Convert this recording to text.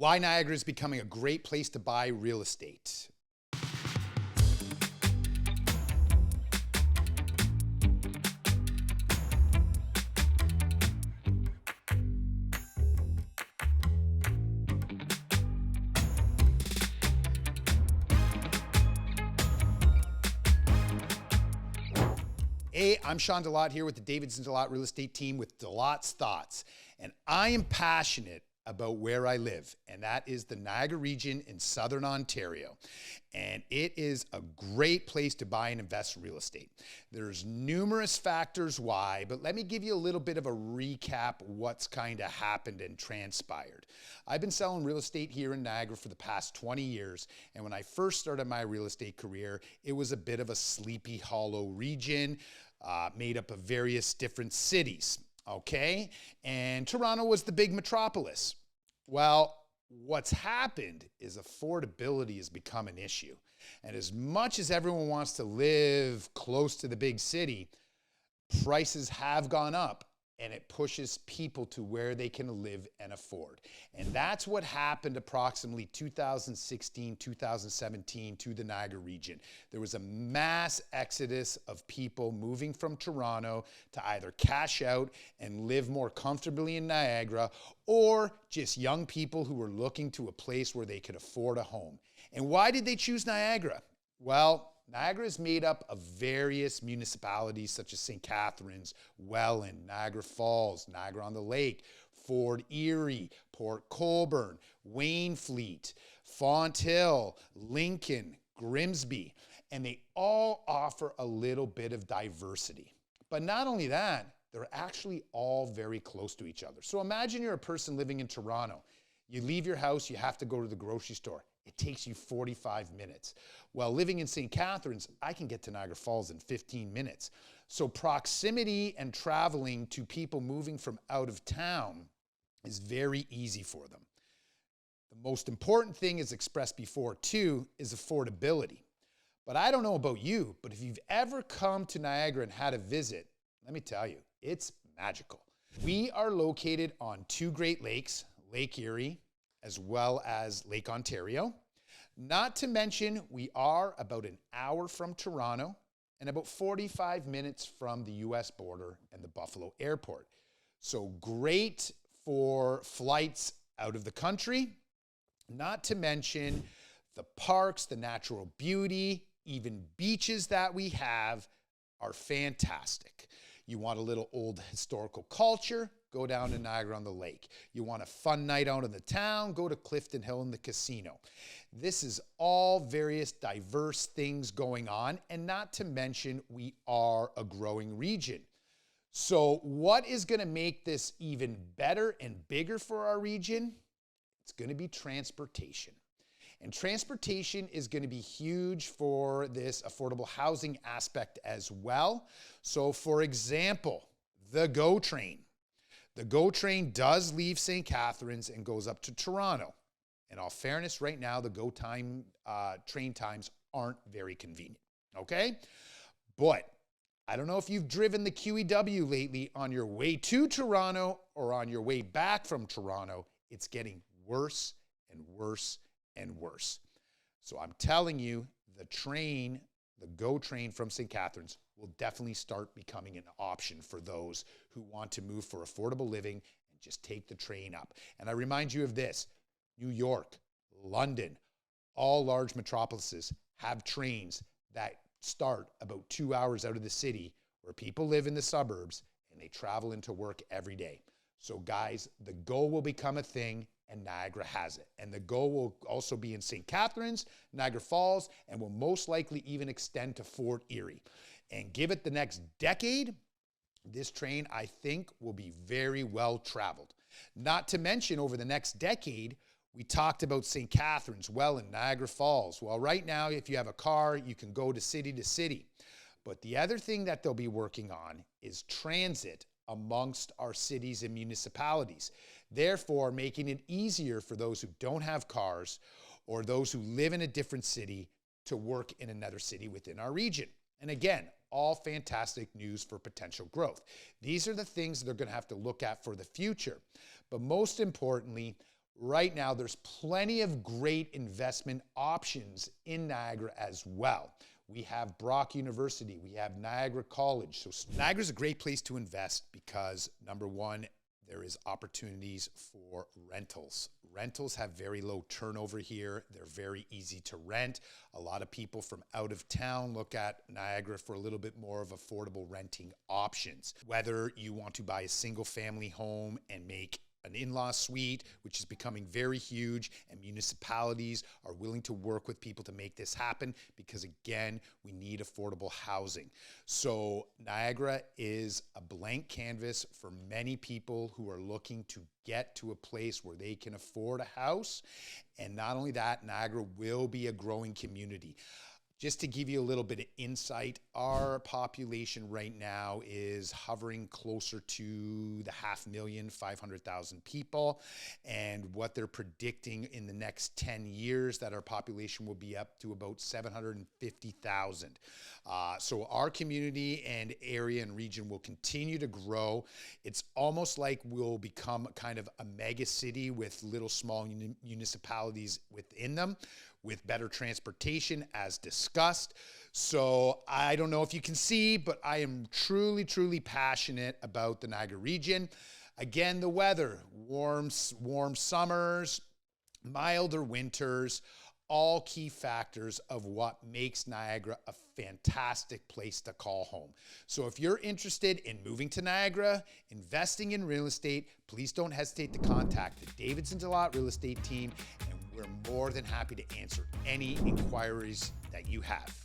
Why Niagara is becoming a great place to buy real estate. Hey, I'm Sean DeLaat here with the Davidson DeLaat Real Estate Team with DeLaat's Thoughts. And I am passionate about where I live, and that is the Niagara Region in Southern Ontario. And it is a great place to buy and invest real estate. There's numerous factors why, but let me give you a little bit of a recap what's kind of happened and transpired. I've been selling real estate here in Niagara for the past 20 years, and when I first started my real estate career, it was a bit of a Sleepy Hollow region made up of various different cities. Okay, and Toronto was the big metropolis. Well, what's happened is affordability has become an issue. And as much as everyone wants to live close to the big city, prices have gone up, and it pushes people to where they can live and afford. And that's what happened approximately 2016, 2017 to the Niagara region. There was a mass exodus of people moving from Toronto to either cash out and live more comfortably in Niagara, or just young people who were looking to a place where they could afford a home. And why did they choose Niagara? Well, Niagara is made up of various municipalities such as St. Catharines, Welland, Niagara Falls, Niagara-on-the-Lake, Fort Erie, Port Colborne, Waynfleet, Fonthill, Lincoln, Grimsby, and they all offer a little bit of diversity. But not only that, they're actually all very close to each other. So imagine you're a person living in Toronto. You leave your house, you have to go to the grocery store. It takes you 45 minutes. Well, living in St. Catharines, I can get to Niagara Falls in 15 minutes. So proximity and traveling to people moving from out of town is very easy for them. The most important thing, as expressed before too, is affordability. But I don't know about you, but if you've ever come to Niagara and had a visit, let me tell you, it's magical. We are located on two Great Lakes, Lake Erie, as well as Lake Ontario. Not to mention, we are about an hour from Toronto and about 45 minutes from the US border and the Buffalo Airport. So great for flights out of the country. Not to mention the parks, the natural beauty, even beaches that we have are fantastic. You want a little old historical culture, go down to Niagara-on-the-Lake. You want a fun night out in the town, go to Clifton Hill and the casino. This is all various diverse things going on, and not to mention we are a growing region. So what is going to make this even better and bigger for our region? It's going to be transportation. And transportation is going to be huge for this affordable housing aspect as well. So for example, the GO train. The GO train does leave St. Catharines and goes up to Toronto. In all fairness, right now, the GO train times aren't very convenient, okay? But I don't know if you've driven the QEW lately on your way to Toronto or on your way back from Toronto. It's getting worse and worse and worse. So I'm telling you, the train, the GO train from St. Catharines will definitely start becoming an option for those who want to move for affordable living and just take the train up. And I remind you of this, New York, London, all large metropolises have trains that start about 2 hours out of the city where people live in the suburbs and they travel into work every day. So guys, the GO will become a thing, and Niagara has it. And the GO will also be in St. Catharines, Niagara Falls, and will most likely even extend to Fort Erie. And give it the next decade, this train, I think, will be very well traveled. Not to mention, over the next decade, we talked about St. Catharines, Welland, Niagara Falls. Well, right now, if you have a car, you can go to city. But the other thing that they'll be working on is transit amongst our cities and municipalities, therefore making it easier for those who don't have cars or those who live in a different city to work in another city within our region. And again, all fantastic news for potential growth. These are the things that they're going to have to look at for the future. But most importantly, right now there's plenty of great investment options in Niagara as well. We have Brock University, we have Niagara College. So Niagara is a great place to invest because, number one, there is opportunities for rentals. Rentals have very low turnover here. They're very easy to rent. A lot of people from out of town look at Niagara for a little bit more of affordable renting options. Whether you want to buy a single family home and make an in-law suite, which is becoming very huge, and municipalities are willing to work with people to make this happen because, again, we need affordable housing. So Niagara is a blank canvas for many people who are looking to get to a place where they can afford a house. And not only that, Niagara will be a growing community. Just to give you a little bit of insight, our population right now is hovering closer to the 500,000 people. And what they're predicting in the next 10 years, that our population will be up to about 750,000. So our community and area and region will continue to grow. It's almost like we'll become kind of a mega city with little small municipalities within them, with better transportation as discussed. So I don't know if you can see, but I am truly, truly passionate about the Niagara region. Again, the weather, warm summers, milder winters, all key factors of what makes Niagara a fantastic place to call home. So if you're interested in moving to Niagara, investing in real estate, please don't hesitate to contact the Davidson DeLaat real estate team, and we're more than happy to answer any inquiries that you have.